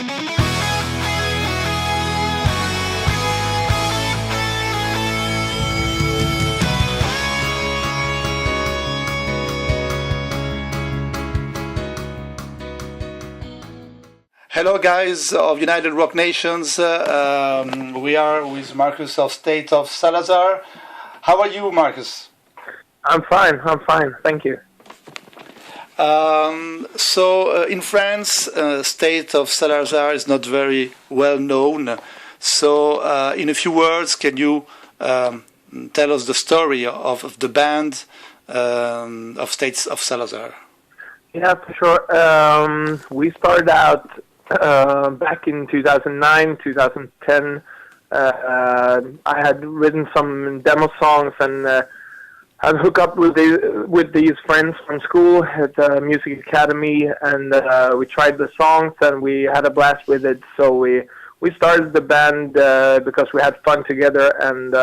Hello, guys of United Rock Nations. We are with Marcus of State of Salazar. How are you, Marcus? I'm fine. Thank you. In France, State of Salazar is not very well known. So, in a few words, can you tell us the story of the band of States of Salazar? Yeah, for sure. We started out back in 2009, 2010. I had written some demo songs and I'd hook up with these friends from school at the music academy, and we tried the songs and we had a blast with it. So we started the band because we had fun together, and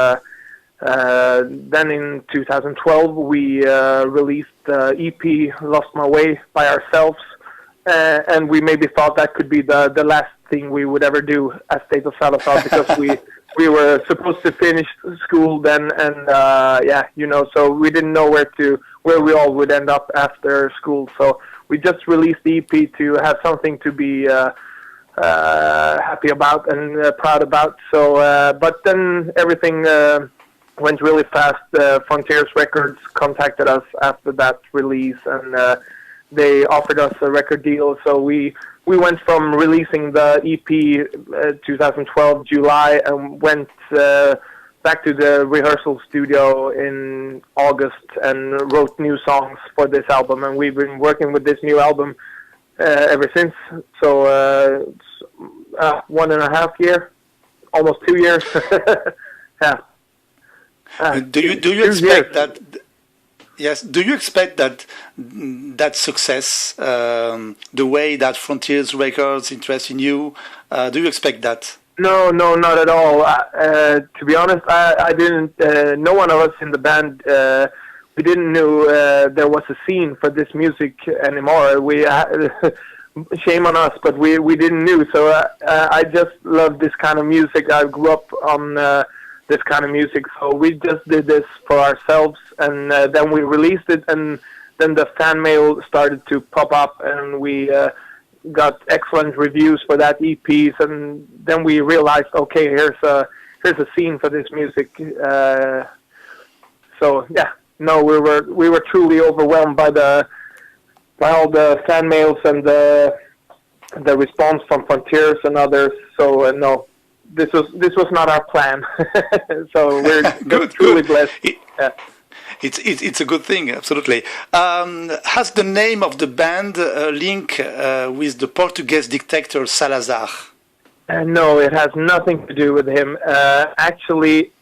then in 2012 we released the EP "Lost My Way" by ourselves, and we maybe thought that could be the last thing we would ever do at State of Salazar, because we were supposed to finish school then, and so we didn't know where we all would end up after school. So we just released the EP to have something to be happy about and proud about. So, but then everything went really fast. Frontiers Records contacted us after that release, and they offered us a record deal. So we went from releasing the EP 2012 July and went back to the rehearsal studio in August and wrote new songs for this album. And we've been working with this new album ever since. So it's 1.5 years, almost 2 years. Yeah. Do you expect that? Yes. Do you expect that success, the way that Frontiers Records interest in you, do you expect that? No, not at all. To be honest, I didn't. No one of us in the band, we didn't know there was a scene for this music anymore. Shame on us, but we didn't know. So I just love this kind of music. I grew up on this kind of music, so we just did this for ourselves, and then we released it, and then the fan mail started to pop up, and we got excellent reviews for that EPs, and then we realized, okay, here's a scene for this music. So yeah, no, we were truly overwhelmed by all the fan mails and the response from Frontiers and others. So no. This was not our plan, so we're truly blessed. It's a good thing, absolutely. Has the name of the band a link with the Portuguese dictator Salazar? No, it has nothing to do with him. Actually,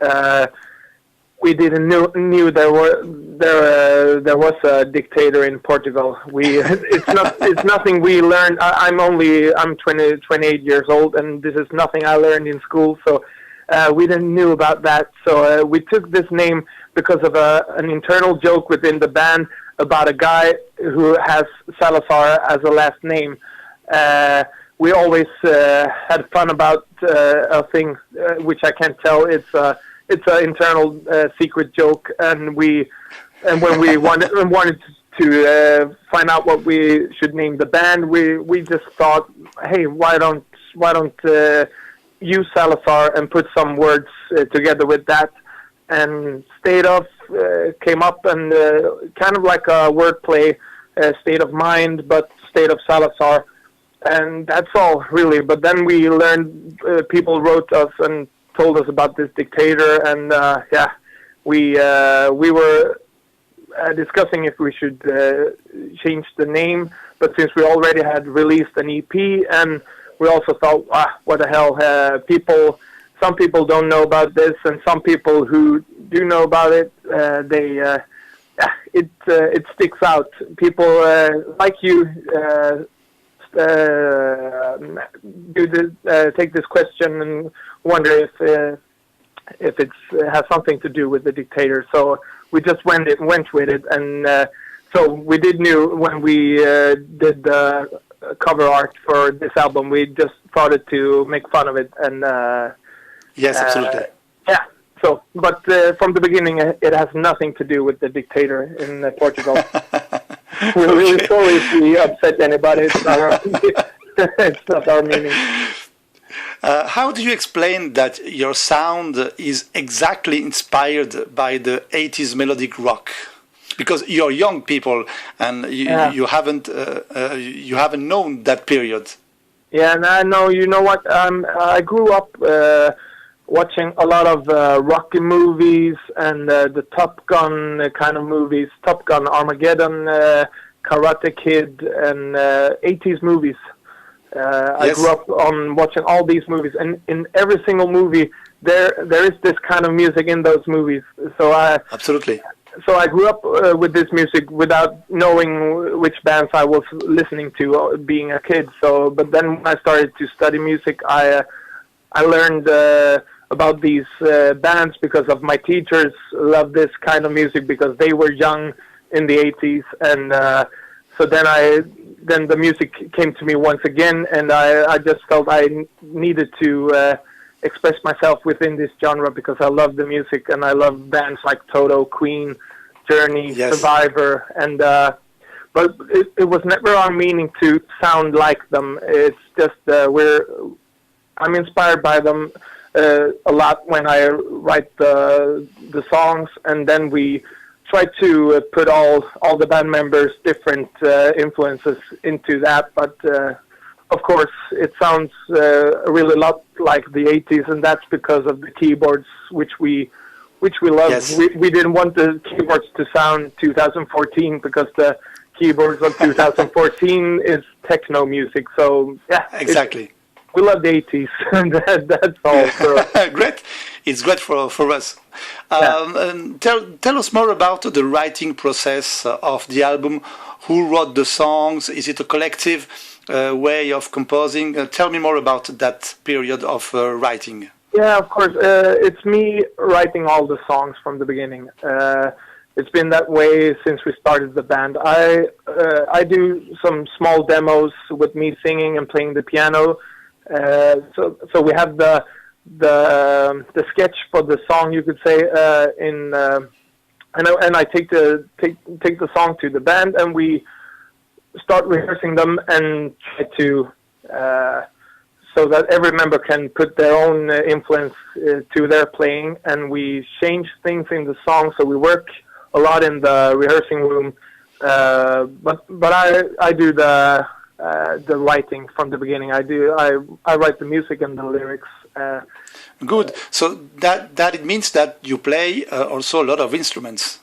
we didn't knew there was a dictator in Portugal. It's nothing we learned. I'm 28 years old, and this is nothing I learned in school. So we didn't knew about that. So we took this name because of an internal joke within the band about a guy who has Salazar as a last name. We always had fun about a thing which I can't tell. It's an internal secret joke, and when we wanted to find out what we should name the band, we just thought, hey, why don't use Salazar and put some words together with that, and State of came up, and kind of like a wordplay, state of mind, but State of Salazar, and that's all really. But then we learned people wrote us and told us about this dictator, and we were discussing if we should change the name, but since we already had released an EP, and we also thought, what the hell, some people don't know about this, and some people who do know about it, it sticks out. People like you take this question and wonder if it has something to do with the dictator. So we just went with it, and so we did knew when we did the cover art for this album. We just started to make fun of it, and Yes, absolutely. yeah. So, but from the beginning, it has nothing to do with the dictator in Portugal. We're really sorry if we upset anybody. It's not our, it's not our meaning. How do you explain that your sound is exactly inspired by the 80s melodic rock? Because you're young people and you haven't known that period. Yeah, and I know. You know what? I grew up watching a lot of Rocky movies and the Top Gun kind of movies, Top Gun, Armageddon, Karate Kid, and 80s movies. I grew up on watching all these movies, and in every single movie, there is this kind of music in those movies. So Absolutely. So I grew up with this music without knowing which bands I was listening to, being a kid. So, but then when I started to study music, I learned about these bands because of my teachers. Loved this kind of music because they were young in the 80s, and so then the music came to me once again, and I just felt I needed to express myself within this genre because I love the music and I love bands like Toto, Queen, Journey, Survivor, and but it was never our meaning to sound like them. It's just I'm inspired by them a lot when I write the songs, and then we try to put all the band members' different influences into that, but of course it sounds really lot like the 80s, and that's because of the keyboards which we love. Yes. We didn't want the keyboards to sound 2014 because the keyboards of 2014 is techno music. So yeah, exactly. We love the 80s, and that's all. So. Great. It's great for us. And tell us more about the writing process of the album. Who wrote the songs? Is it a collective way of composing? Tell me more about that period of writing. Yeah, of course. It's me writing all the songs from the beginning. It's been that way since we started the band. I do some small demos with me singing and playing the piano. So we have the sketch for the song, you could say, and I take the song to the band, and we start rehearsing them and try to so that every member can put their own influence to their playing, and we change things in the song. So we work a lot in the rehearsing room, but I do the writing from the beginning. I write the music and the lyrics. Good. So that it means that you play also a lot of instruments.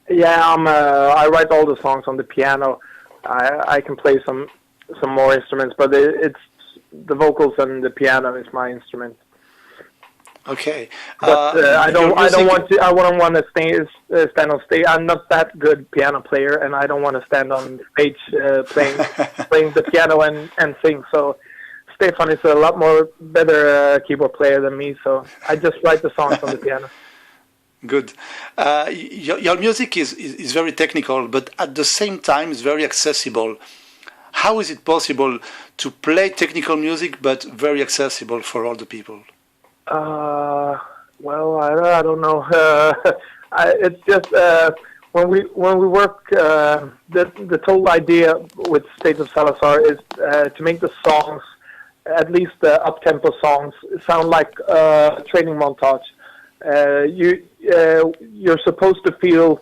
Yeah, I write all the songs on the piano. I can play some more instruments, but it's the vocals and the piano is my instrument. Okay. But I don't want to stand on stage. I'm not that good piano player, and I don't want to stand on stage playing the piano and sing. So Stefan is a lot more better keyboard player than me. So I just write the songs on the piano. Good. Your music is very technical, but at the same time is very accessible. How is it possible to play technical music but very accessible for all the people? Well, I don't know. It's just when we work. The total idea with State of Salazar is to make the songs, at least the up-tempo songs, sound like a training montage. You're supposed to feel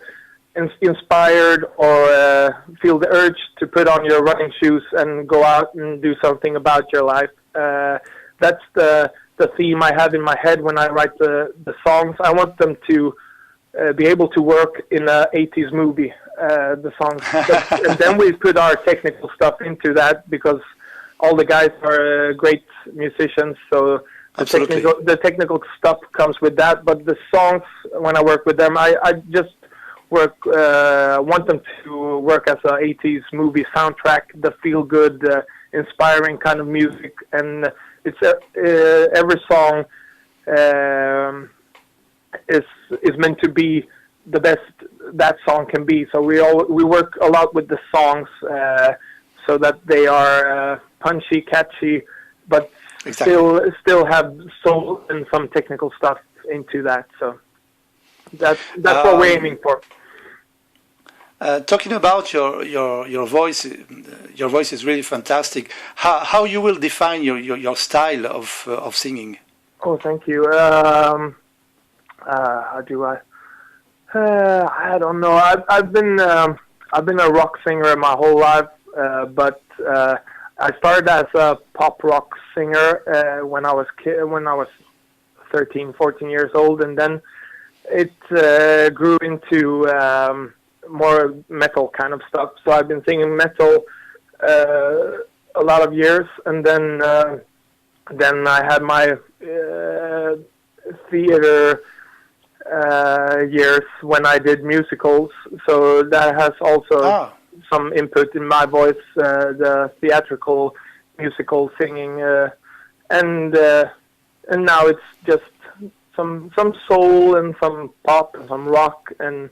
inspired or feel the urge to put on your running shoes and go out and do something about your life. That's the theme I have in my head when I write the songs. I want them to be able to work in a 80s movie, the songs. And then we put our technical stuff into that because all the guys are great musicians, so the technical stuff comes with that. But the songs, when I work with them, I just want them to work as a 80s movie soundtrack, the feel-good, inspiring kind of music, and it's every song is meant to be the best that song can be. So we work a lot with the songs, so that they are punchy, catchy, but Exactly. still have soul and some technical stuff into that. So that's what we're aiming for. Talking about your voice, your voice is really fantastic. How you will define your style of singing? Oh, thank you. How do I? I don't know. I've been a rock singer my whole life, but I started as a pop rock singer when I was 13, 14 years old, and then it grew into more metal kind of stuff. So I've been singing metal a lot of years, and then I had my theater years when I did musicals. So that has also some input in my voice, the theatrical musical singing, and now it's just some soul and some pop and some rock, and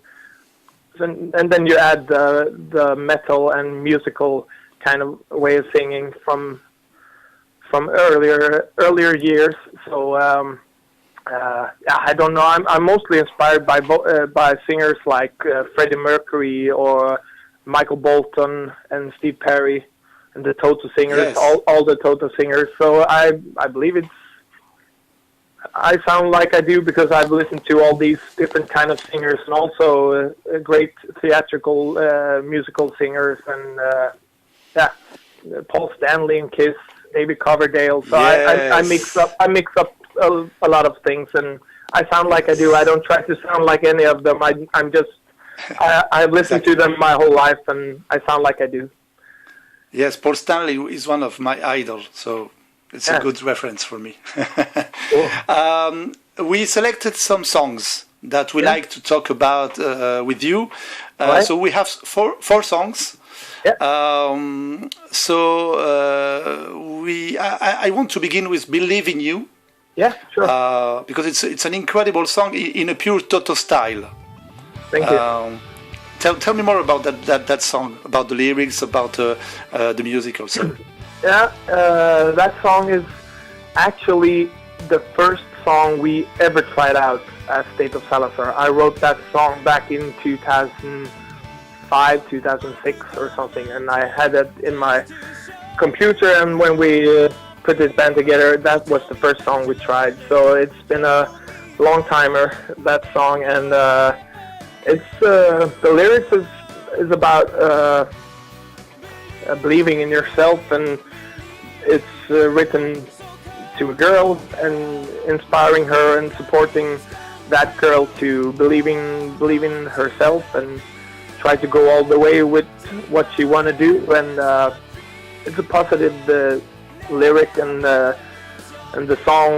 then you add the metal and musical kind of way of singing from earlier years. So I don't know. I'm mostly inspired by singers like Freddie Mercury or Michael Bolton and Steve Perry and the Toto singers, Yes. all the Toto singers. So I believe I sound like I do because I've listened to all these different kind of singers, and also great theatrical musical singers, and Paul Stanley and Kiss, David Coverdale. So Yes. I mix up a lot of things, and I sound like I do. I don't try to sound like any of them. I'm just I've listened to them my whole life, and I sound like I do. Yes, Paul Stanley is one of my idols, so it's a good reference for me. We selected some songs that we like to talk about with you. Right. So we have four songs. Yeah. I want to begin with "Believe in You." Yeah, sure. Because it's an incredible song in a pure Toto style. Thank you. Tell me more about that song, about the lyrics, about the music also. Yeah, that song is actually the first song we ever tried out as State of Salazar. I wrote that song back in 2005, 2006 or something, and I had it in my computer, and when we put this band together, that was the first song we tried. So it's been a long timer, that song, and it's the lyrics is about believing in yourself, and it's written to a girl and inspiring her and supporting that girl to believe in herself and try to go all the way with what she want to do. And it's a positive lyric, and the song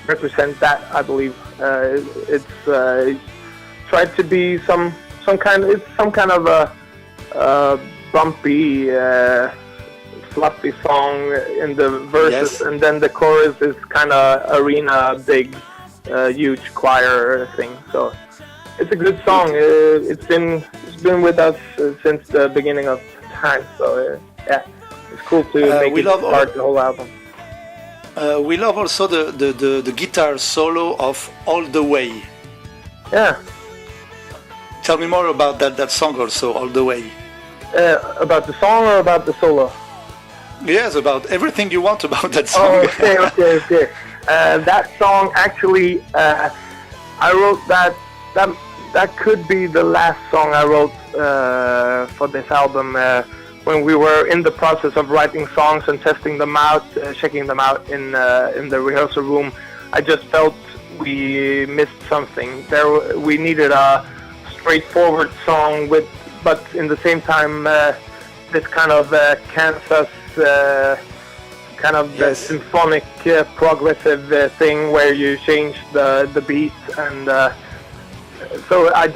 represents that, I believe. It's tried to be some kind of a bumpy, fluffy song in the verses, Yes. and then the chorus is kind of arena, big, huge choir thing. So it's a good song. It's been with us since the beginning of time. So yeah, it's cool to make we it love part of the whole album. We love also the guitar solo of "All the Way." Yeah. Tell me more about that song also, "All the Way." About the song or about the solo? Yes, about everything you want about that song. Oh, okay. That song actually, I wrote that could be the last song I wrote for this album. When we were in the process of writing songs and testing them out, checking them out in the rehearsal room, I just felt we missed something. We needed a straightforward song but in the same time this kind of Kansas kind of symphonic progressive thing where you change the beat, and so I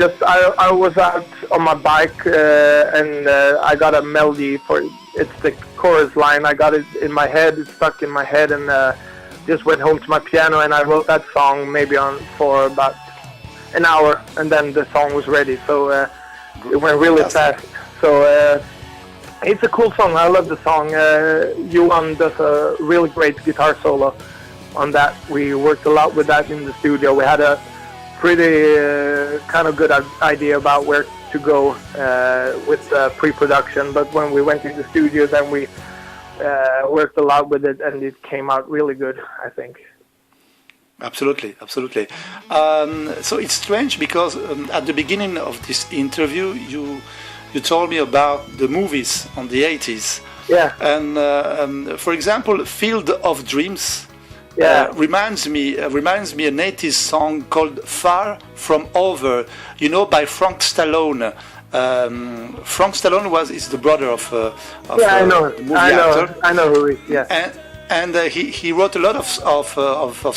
was out on my bike and I got a melody for it's the chorus line. I got it in my head, it's stuck in my head, and just went home to my piano and I wrote that song maybe for about an hour, and then the song was ready. So it went really fast. So It's a cool song. I love the song. Johan does a really great guitar solo on that. We worked a lot with that in the studio. We had a pretty kind of good idea about where to go with pre-production, but when we went in the studio, then we worked a lot with it, and it came out really good, I think. Absolutely, absolutely. So it's strange because at the beginning of this interview, you told me about the movies on the 80s. Yeah. And for example, Field of Dreams reminds me an 80s song called Far From Over, by Frank Stallone. Frank Stallone is the brother of I know. movie actor. I know who he is. Yeah. And he wrote a lot of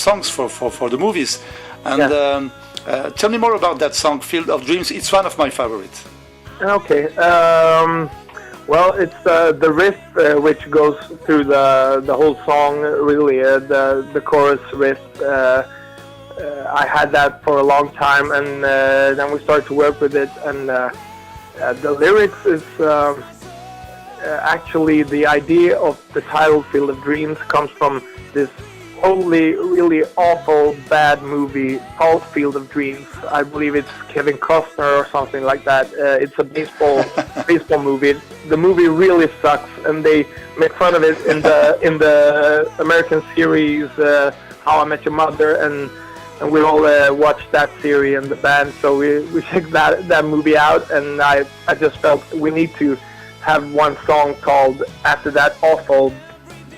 songs for the movies. And tell me more about that song, Field of Dreams. It's one of my favorites. Okay. Well, it's the riff which goes through the whole song. Really, the chorus riff. I had that for a long time, and then we started to work with it. And the lyrics is actually the idea of the title "Field of Dreams" comes from this really awful bad movie called Field of Dreams. I believe it's Kevin Costner or something like that. It's a baseball movie. The movie really sucks, and they make fun of it in the American series How I Met Your Mother, and we all watched that series and the band. So we checked that movie out, and I just felt we need to have one song called after that awful,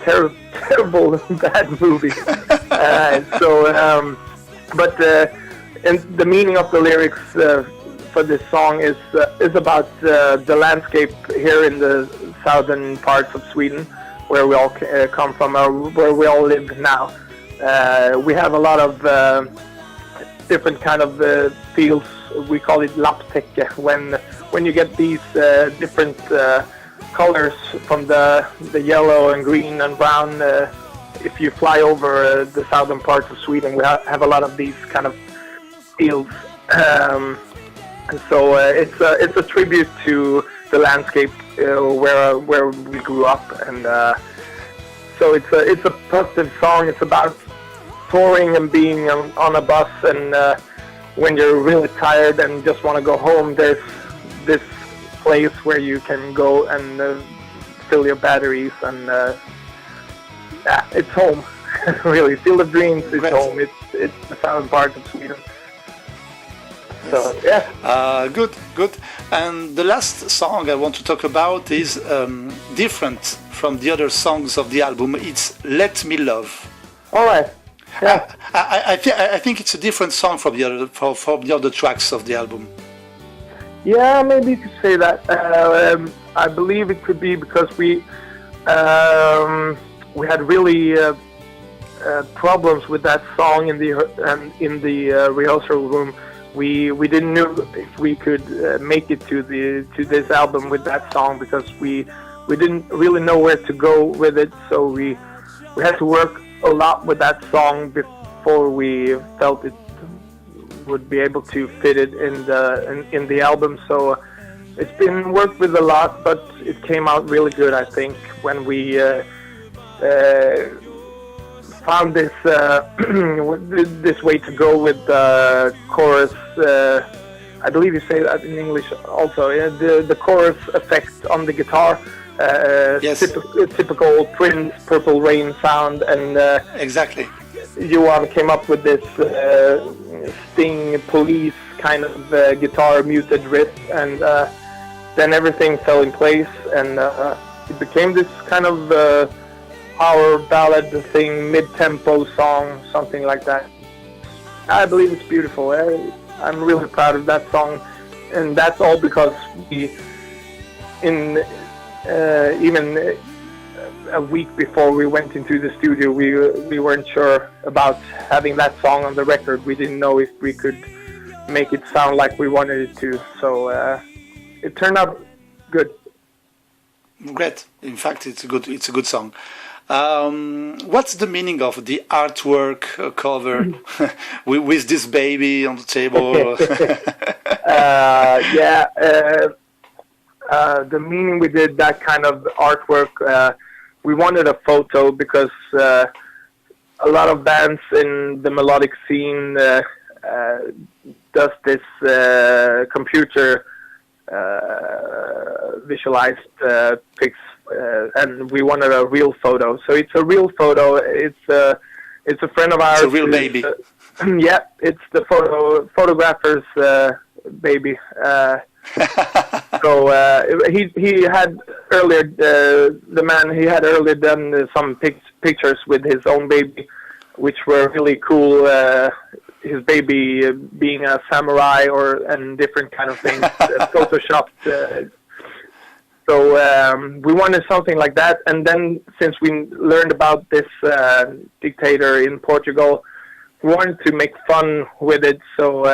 terrible bad movie. And the meaning of the lyrics for this song is about the landscape here in the southern parts of Sweden, where we all come from, or where we all live now. We have a lot of different kind of fields. We call it lapptäcke when you get these different colors from the yellow and green and brown. If you fly over the southern parts of Sweden, we have a lot of these kind of fields, and so it's a tribute to the landscape where we grew up, and so it's a positive song. It's about touring and being on a bus, and when you're really tired and just want to go home, there's this place where you can go and fill your batteries, and it's home. Really, Field of Dreams is home. It's the southern part of Sweden. So yeah. Good. And the last song I want to talk about is different from the other songs of the album. It's "Let Me Love." All right. Yeah. I think it's a different song from the other tracks of the album. Yeah, maybe you could say that. I believe it could be because we had really problems with that song in the rehearsal room. We didn't know if we could make it to this album with that song, because we didn't really know where to go with it. So we had to work a lot with that song before we felt it would be able to fit it in the album. So it's been worked with a lot, but it came out really good, I think, when we found this this way to go with the chorus. I believe you say that in English also. The chorus effect on the guitar. Yes. Typical Prince Purple Rain sound, and exactly. Johan came up with this Sting Police kind of guitar muted riff, and then everything fell in place, and it became this kind of power ballad thing, mid-tempo song, something like that. I believe it's beautiful. I'm really proud of that song, and that's all because even a week before we went into the studio, we weren't sure about having that song on the record. We didn't know if we could make it sound like we wanted it to. So it turned out good. Great. In fact, it's a good song. What's the meaning of the artwork cover with this baby on the table? the meaning we did that kind of artwork. We wanted a photo because a lot of bands in the melodic scene does this computer visualized pics, and we wanted a real photo. So it's a real photo. It's a friend of ours. It's a real baby. Yeah, it's the photographer's baby. So he had earlier he had earlier done some pictures with his own baby, which were really cool. His baby being a samurai and different kind of things, photoshopped. So we wanted something like that. And then since we learned about this dictator in Portugal, we wanted to make fun with it. So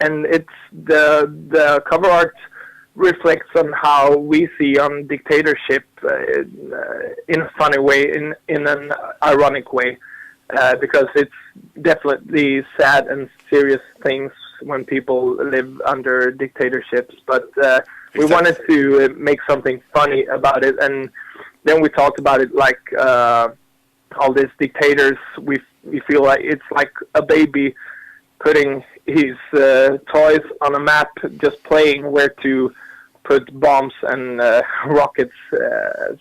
and it's the cover art reflects on how we see on dictatorship in a funny way, in an ironic way, because it's definitely sad and serious things when people live under dictatorships. But we wanted to make something funny about it, and then we talked about it like all these dictators. We feel like it's like a baby putting his toys on a map, just playing where to put bombs and rockets.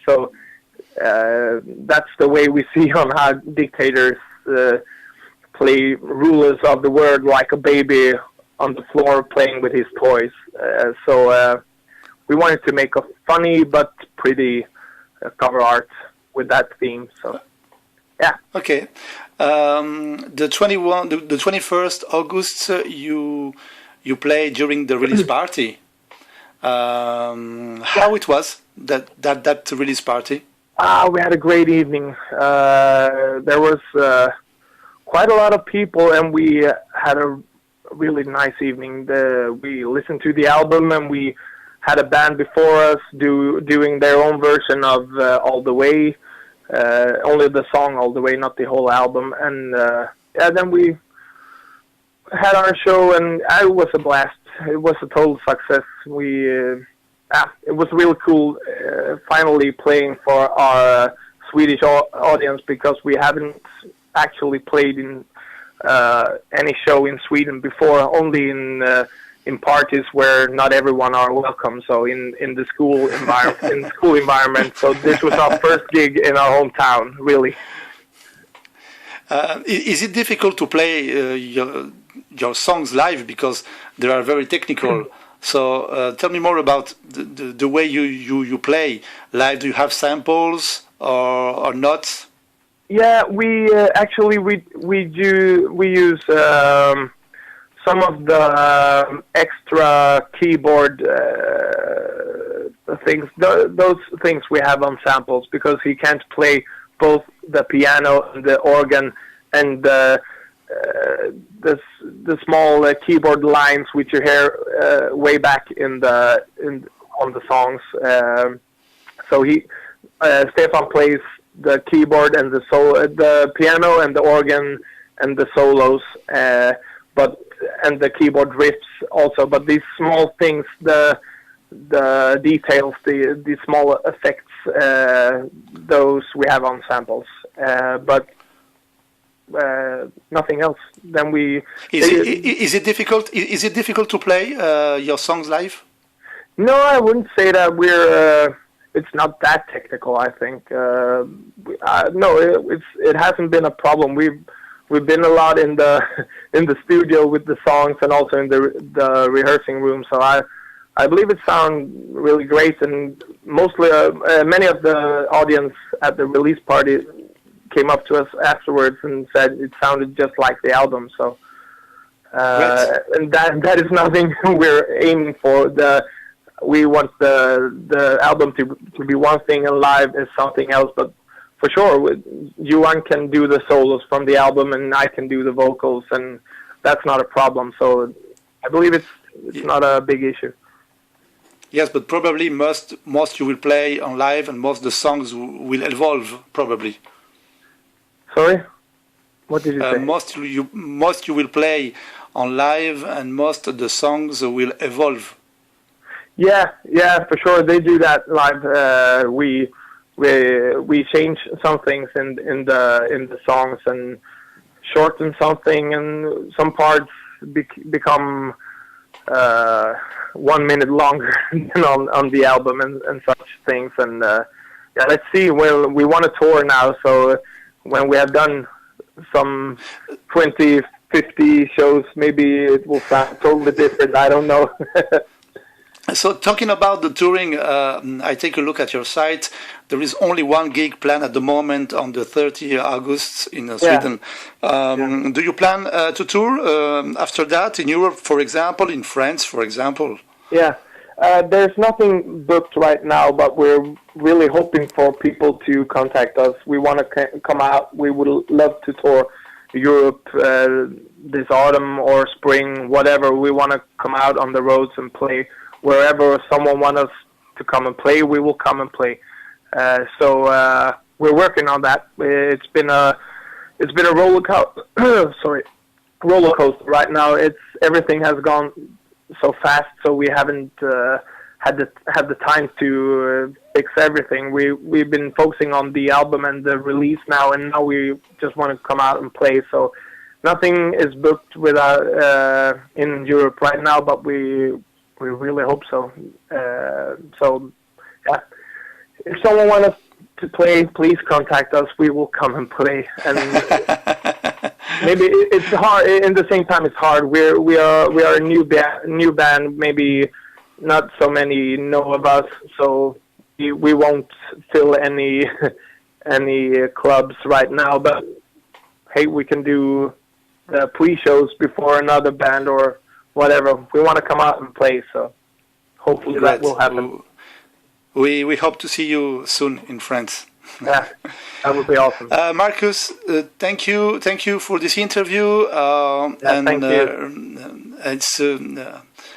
So that's the way we see on how dictators play rulers of the world, like a baby on the floor playing with his toys. So we wanted to make a funny but pretty cover art with that theme. So yeah. Okay. The 21st August, you play during the release party. How it was that release party? We had a great evening. There was quite a lot of people, and we had a really nice evening. We listened to the album, and we had a band before us doing their own version of All the Way. Only the song All the Way, not the whole album. And then we had our show, and it was a blast. It was a total success. It was really cool finally playing for our Swedish audience, because we haven't actually played in any show in Sweden before, only in parties where not everyone are welcome. So in the school environment. So this was our first gig in our hometown, really. Is it difficult to play your songs live, because they are very technical? So tell me more about the way you play live. Do you have samples or not? Yeah, we actually we use some of the extra keyboard things. Those things we have on samples, because he can't play both the piano and the organ and the small keyboard lines which you hear way back on the songs. So Stefan plays the keyboard and the piano and the organ and the solos, and the keyboard riffs also. But these small things, the details, the small effects, those we have on samples. But nothing else. Then is it difficult? Is it difficult to play your songs live? No, I wouldn't say that we're. It's not that technical, I think. No, it hasn't been a problem. We've been a lot in the studio with the songs, and also in the rehearsing room. So I believe it sounds really great, and mostly many of the audience at the release party came up to us afterwards and said it sounded just like the album. So and that is nothing we're aiming for. We want the album to be one thing and live is something else. But for sure, Johan can do the solos from the album, and I can do the vocals, and that's not a problem. So I believe it's not a big issue. Yes, but probably most you will play on live, and most the songs will evolve probably. Sorry, what did you say? Most you will play on live, and most of the songs will evolve. Yeah, for sure. They do that live. We change some things in the songs and shorten something, and some parts become 1 minute longer than on the album and such things. And yeah, let's see. Well, we want to tour now, so when we have done some 20, 50 shows, maybe it will sound totally different. I don't know. So talking about the touring, I take a look at your site. There is only one gig planned at the moment on the 30th August in Sweden. Do you plan to tour after that in Europe, for example, in France, for example? Yeah, there's nothing booked right now, but we're really hoping for people to contact us. We want to come out. We would love to tour Europe this autumn or spring, whatever. We want to come out on the roads and play. Wherever someone wants us to come and play, we will come and play. So we're working on that. It's been a roller coaster right now. Everything has gone so fast, so we haven't had the time to fix everything. We've been focusing on the album and the release now, and now we just want to come out and play. So nothing is booked without in Europe right now, but we really hope so. So, yeah. If someone wants us to play, please contact us. We will come and play. And maybe it's hard. In the same time, it's hard. We are a new band. Maybe not so many know of us, so we won't fill any clubs right now. But hey, we can do the pre-shows before another band or whatever. We want to come out and play, so hopefully that will happen. We hope to see you soon in France. Yeah, that would be awesome. Marcus, thank you for this interview. Thank you.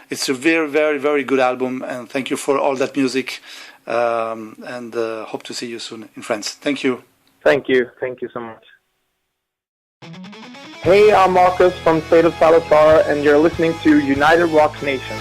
It's a very, very, very good album, and thank you for all that music. And hope to see you soon in France. Thank you. Thank you so much. Hey, I'm Marcus from State of Salazar, and you're listening to United Rock Nation.